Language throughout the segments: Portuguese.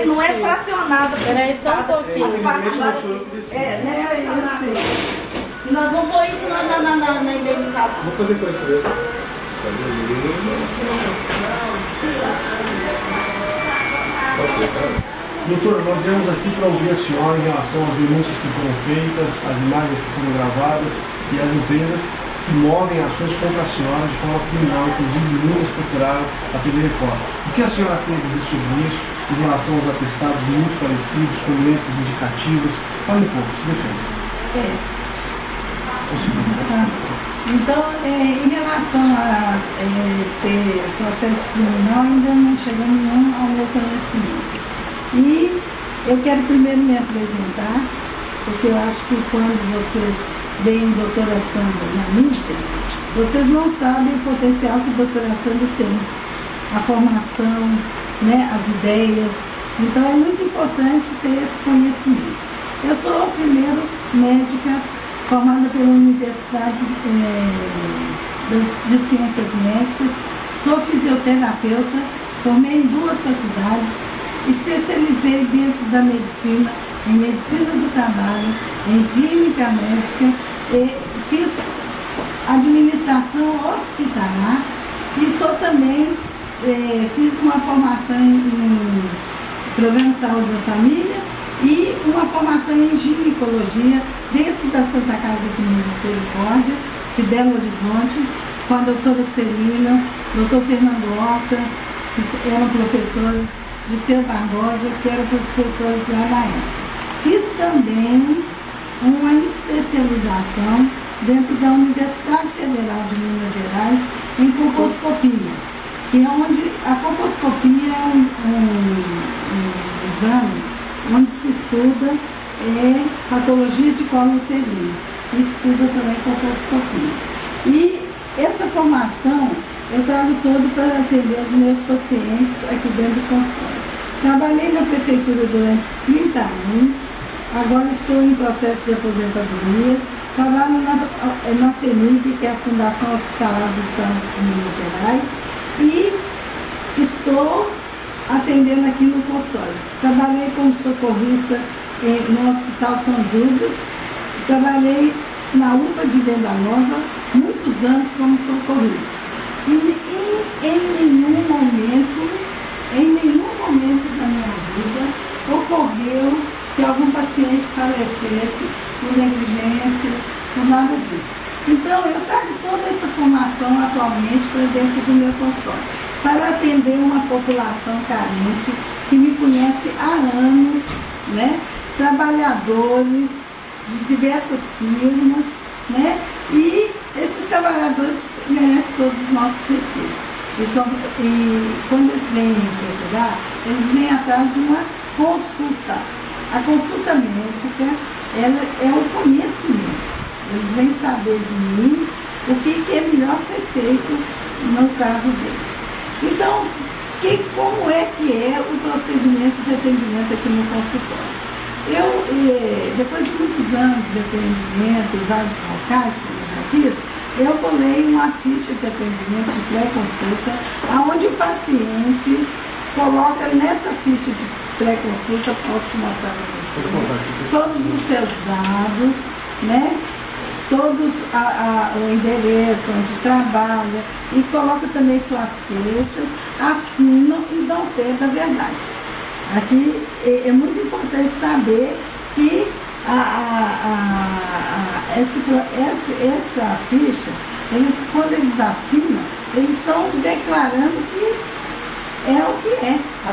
Não é fracionada. Peraí, só um pouquinho. E nós vamos pôr isso na indenização. Vou fazer com isso mesmo. Doutor, nós viemos aqui para ouvir a senhora em relação às denúncias que foram feitas, as imagens que foram gravadas e as empresas que movem ações contra a senhora de forma criminal, inclusive Minas procuraram a TV Record. O que a senhora tem a dizer sobre isso em relação aos atestados muito parecidos, com doenças indicativas? Fale um pouco, se defenda. Então, em relação a ter processo criminal, ainda não chegou nenhum ao meu conhecimento. E eu quero primeiro me apresentar, porque eu acho que quando vocês veem doutora Sandra na mídia, vocês não sabem o potencial que a doutora Sandra tem, a formação, né, as ideias. Então é muito importante ter esse conhecimento. Eu sou, primeiro, médica formada pela Universidade de Ciências Médicas, sou fisioterapeuta, formei em 2 faculdades, especializei dentro da medicina, em medicina do trabalho, em clínica médica, fiz administração hospitalar e sou também, fiz uma formação em programa de saúde da família e uma formação em ginecologia dentro da Santa Casa de Misericórdia, de Belo Horizonte, com a doutora Celina, doutor Fernando Horta, que eram professores de Seu Barbosa, que eram professores lá na época. Fiz também uma especialização dentro da Universidade Federal de Minas Gerais em colposcopia, que é onde a colposcopia é um exame onde se estuda patologia de colo uterino, e estuda também colposcopia. E essa formação eu trago todo para atender os meus pacientes aqui dentro do consultório. Trabalhei na prefeitura durante 30 anos, agora estou em processo de aposentadoria, trabalho na FEMIG, que é a Fundação Hospitalar do Estado de Minas Gerais, e estou atendendo aqui no consultório. Trabalhei como socorrista no Hospital São Judas, trabalhei na UPA de Venda Nova, muitos anos como socorrista. E em nenhum momento da minha vida ocorreu que algum paciente falecesse por negligência, por nada disso. Então, eu trago toda essa formação atualmente para dentro do meu consultório, para atender uma população carente que me conhece há anos, né? Trabalhadores de diversas firmas, né? E esses trabalhadores merecem todos os nossos respeitos. E quando eles vêm me procurar, eles vêm atrás de uma consulta. A consulta médica, ela é o conhecimento. Eles vêm saber de mim o que é melhor ser feito no caso deles. Então, como é que é o procedimento de atendimento aqui no consultório? Depois de muitos anos de atendimento em vários locais, como eu já disse, eu bolei uma ficha de atendimento de pré-consulta, onde o paciente coloca nessa ficha de pré-consulta, posso mostrar para você, todos os seus dados, né? Todos o endereço onde trabalha, e coloca também suas queixas, assinam e dão fé da verdade. Aqui é muito importante saber que essa ficha, quando eles assinam, eles estão declarando que é o que é. A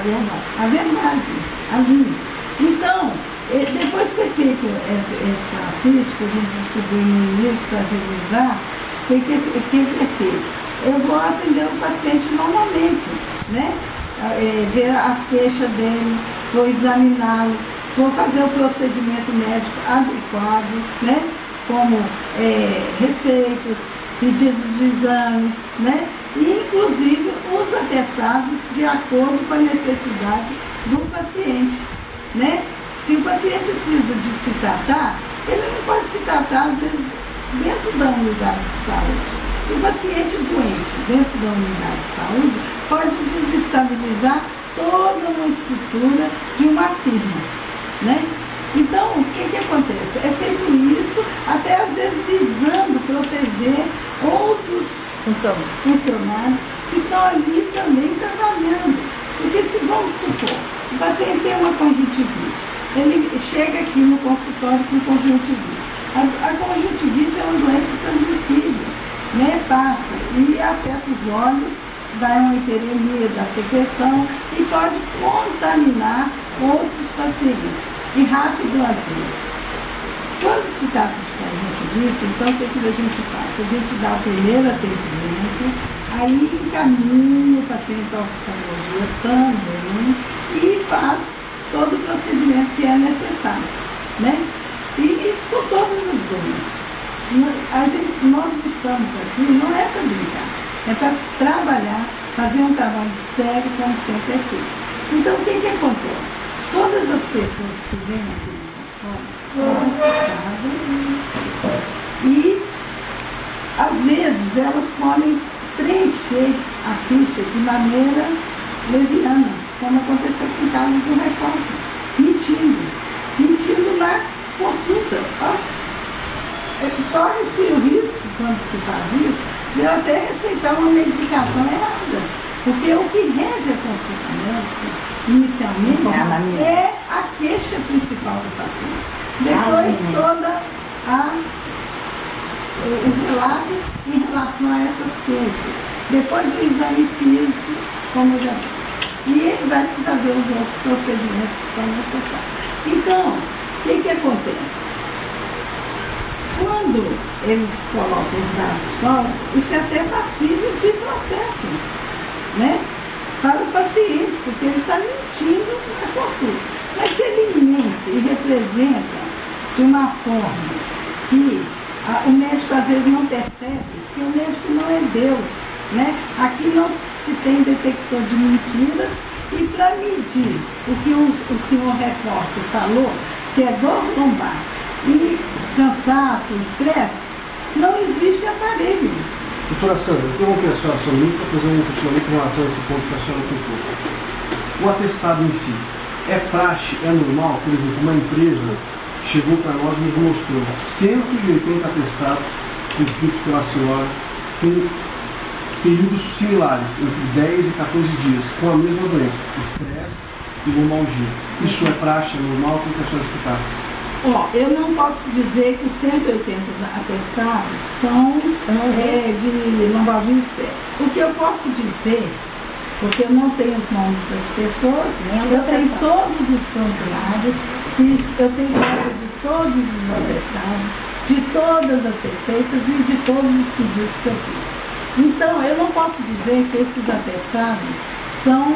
verdade, a linha. Então, depois de ter feito essa ficha que a gente estudou no início para agilizar, o que é feito? Eu vou atender o paciente normalmente, né? Ver a queixa dele, vou examiná-lo, vou fazer o procedimento médico adequado, né? Como receitas, pedidos de exames, né? E inclusive os atestados de acordo com a necessidade do paciente, né? Se o paciente precisa de se tratar, ele não pode se tratar, às vezes, dentro da unidade de saúde. O paciente doente dentro da unidade de saúde pode desestabilizar toda uma estrutura de uma firma, né? Então, o que acontece? É feito isso, até às vezes visando proteger outros funcionários que estão ali também trabalhando. Porque se, vamos supor, o paciente tem uma conjuntivite, ele chega aqui no consultório com conjuntivite. A conjuntivite é uma doença transmissível, né? Passa e afeta os olhos, dá uma hiperemia da secreção e pode contaminar outros pacientes, e rápido às vezes. Quando se trata de conjuntivite, então o que a gente faz? A gente dá o primeiro atendimento, aí encaminha o paciente para a oftalmologia também e faz todo o procedimento que é necessário, né? E isso com todas as doenças. Nós estamos aqui, não é para brincar, é para trabalhar, fazer um trabalho sério, como sempre é feito. Então, o que acontece? Todas as pessoas que vêm aqui no consultório são consultadas e, às vezes, elas podem preencher a ficha de maneira leviana, como aconteceu com o caso do repórter, mentindo na consulta. Corre-se o risco, quando se faz isso, de eu até receitar uma medicação errada. Porque o que rege a consulta médica, inicialmente, é a queixa principal do paciente. Depois, toda o relato em relação a essas queixas. Depois, o exame físico, como eu já disse. E vai se fazer os outros procedimentos que são necessários. Então, o que acontece? Quando eles colocam os dados falsos, isso é até passível de processo, né? Para o paciente, porque ele está mentindo na consulta. Mas se ele mente e representa de uma forma que o médico às vezes não percebe, porque o médico não é Deus, né? Aqui não se tem detector de mentiras, e para medir o que o senhor repórter falou, que é dor lombar e cansaço, estresse, não existe aparelho. Doutora Sandra, eu interrompi a senhora somente para fazer um questionamento em relação a esse ponto que a senhora tocou. O atestado em si é praxe, é normal? Por exemplo, uma empresa chegou para nós e nos mostrou 180 atestados prescritos pela senhora com períodos similares, entre 10 e 14 dias, com a mesma doença, estresse e lombalgia. Isso é praxe, é normal? Como que a senhora explicasse? Eu não posso dizer que os 180 atestados são de lombalgia e estresse. O que eu posso dizer, porque eu não tenho os nomes das pessoas, eu tenho todos os prontuários, eu tenho cópia de todos os atestados, de todas as receitas e de todos os pedidos que eu fiz. Então, eu não posso dizer que esses atestados são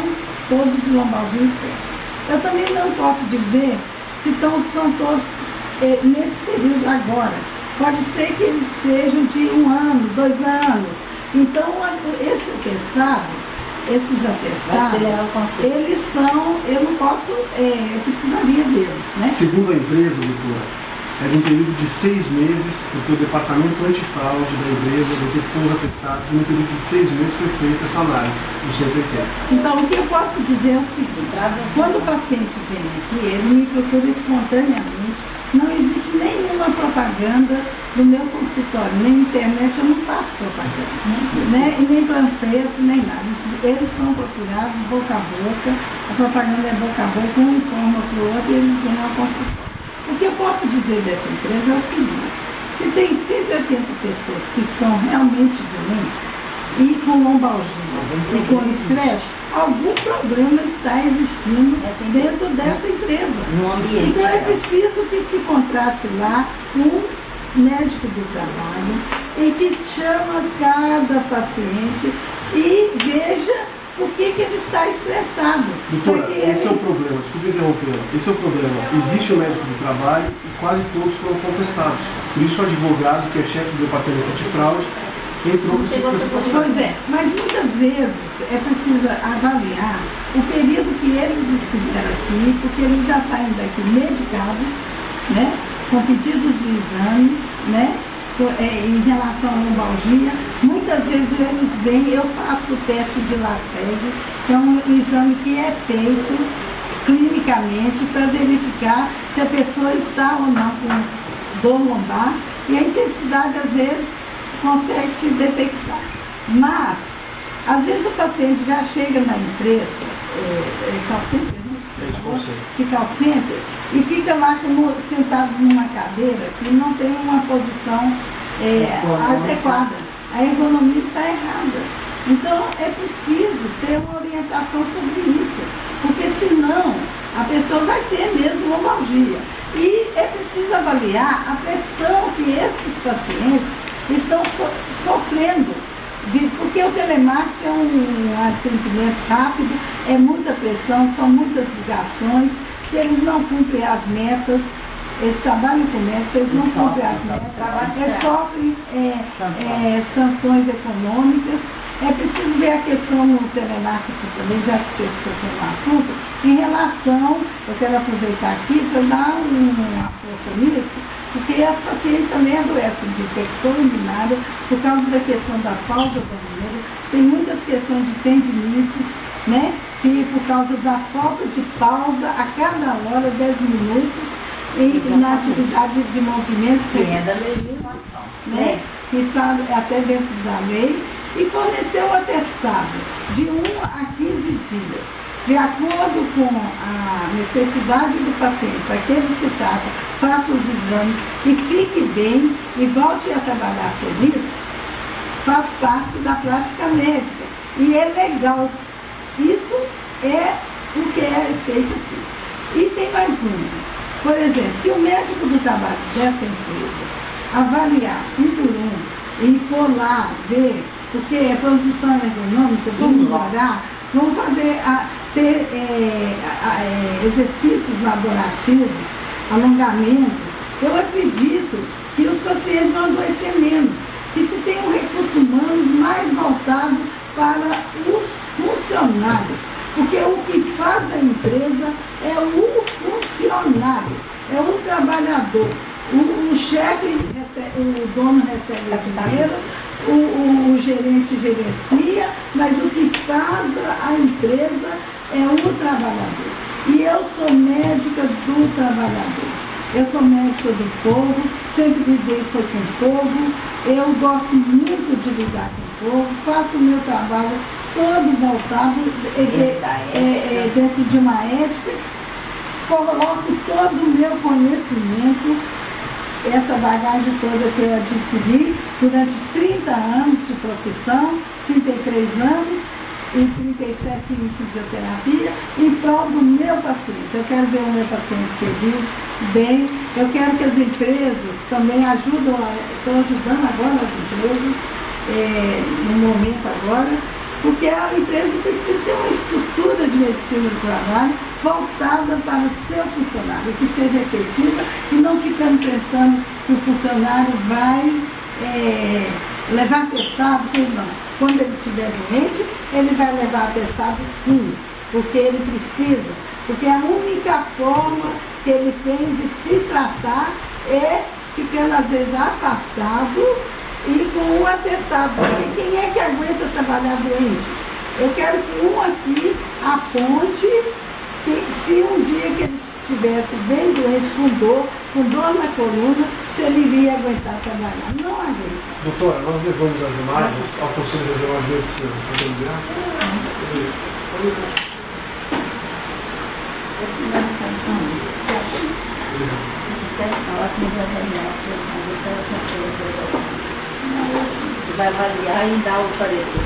todos de lombalgia e estresse. Eu também não posso dizer se são todos nesse período agora. Pode ser que eles sejam de 1 ano, 2 anos. Então, esses atestados, eles são, eu não posso, eu precisaria vê-los, né? Segundo a empresa, doutora, é de um período de 6 meses, porque o departamento antifraude da empresa detectou os atestados, e no período de 6 meses foi feita essa análise do 180. Então, o que eu posso dizer é o seguinte: quando o paciente vem aqui, ele me procura espontaneamente, não existe nenhuma propaganda no meu consultório, nem na internet, eu não faço propaganda, né? E nem panfleto, nem nada. Eles são procurados boca a boca, a propaganda é boca a boca, um informa para o outro e eles vêm ao consultório. O que eu posso dizer dessa empresa é o seguinte: se tem 180 pessoas que estão realmente doentes e com lombalgia e com estresse, algum problema está existindo dentro dessa empresa. Então é preciso que se contrate lá um médico do trabalho e que chama cada paciente e veja por que ele está estressado. Doutora, esse é o problema, desculpe interromper, esse é o problema. Existe o médico do trabalho e quase todos foram contestados. Por isso o advogado, que é chefe do departamento antifraude, entrou nesse processo. Pois é, mas muitas vezes é preciso avaliar o período que eles estiveram aqui, porque eles já saem daqui medicados, né, com pedidos de exames, né, em relação à lombalgia. Muitas vezes eles vêm, eu faço o teste de LASEG, que é um exame que é feito clinicamente para verificar se a pessoa está ou não com dor lombar, e a intensidade às vezes consegue se detectar. Mas, às vezes o paciente já chega na empresa, call center, de call center, e fica lá sentado numa cadeira que não tem uma posição adequada. A ergonomia está errada. Então é preciso ter uma orientação sobre isso, porque senão a pessoa vai ter mesmo lombalgia. E é preciso avaliar a pressão que esses pacientes estão sofrendo, porque o telemarketing é um atendimento rápido, é muita pressão, são muitas ligações. Se eles não cumprem as metas, eles trabalham com metas, se eles não cumprem as metas, eles sofrem sanções econômicas. É preciso ver a questão no telemarketing também, já que você tocou no assunto, em relação, eu quero aproveitar aqui para dar uma força nisso, porque as pacientes também adoecem de infecção urinária por causa da questão da pausa banheira. Tem muitas questões de tendinites, né? Que por causa da falta de pausa a cada hora, 10 minutos, na atividade de movimento repetitivos, né? Que está até dentro da lei, e forneceu o atestado de 1 a 15 dias, de acordo com a necessidade do paciente, para que ele se trata, faça os exames e fique bem e volte a trabalhar feliz, faz parte da prática médica e é legal. Isso é o que é feito aqui. E tem mais uma. Por exemplo, se o médico do trabalho dessa empresa avaliar um por um e for lá ver, porque a posição ergonômica, vamos melhorar, vamos fazer, ter exercícios laborativos, alongamentos, eu acredito que os pacientes vão adoecer menos, que se tem um recurso humano mais voltado para os funcionários, porque o que faz a empresa é o funcionário, é o trabalhador. O chefe, o dono recebe o dinheiro, o gerente gerencia, mas o que faz a empresa é o trabalhador. E eu sou médica do trabalhador. Eu sou médica do povo, sempre lidei foi com o povo, eu gosto muito de lidar com o povo, faço o meu trabalho todo voltado dentro de uma ética, coloco todo o meu conhecimento, essa bagagem toda que eu adquiri durante 30 anos de profissão, 33 anos e 37 em fisioterapia, em prol do meu paciente. Eu quero ver o meu paciente feliz, bem, eu quero que as empresas também estão ajudando agora as empresas, no momento agora, porque a empresa precisa ter uma estrutura de medicina do trabalho voltada para o seu funcionário, que seja efetiva e não ficando pensando que o funcionário vai levar atestado, que não. Quando ele estiver doente, ele vai levar atestado sim, porque ele precisa, porque a única forma que ele tem de se tratar é ficando às vezes afastado e com um atestado. Porque quem é que aguenta trabalhar doente? Eu quero que um aqui aponte que se um dia que ele estivesse bem doente, com dor na coluna, se ele iria aguentar trabalhar. Não aguenta. Doutora, nós levamos as imagens ao Conselho Regional de Medicina. Pode enviar? Vai avaliar e dar o parecer.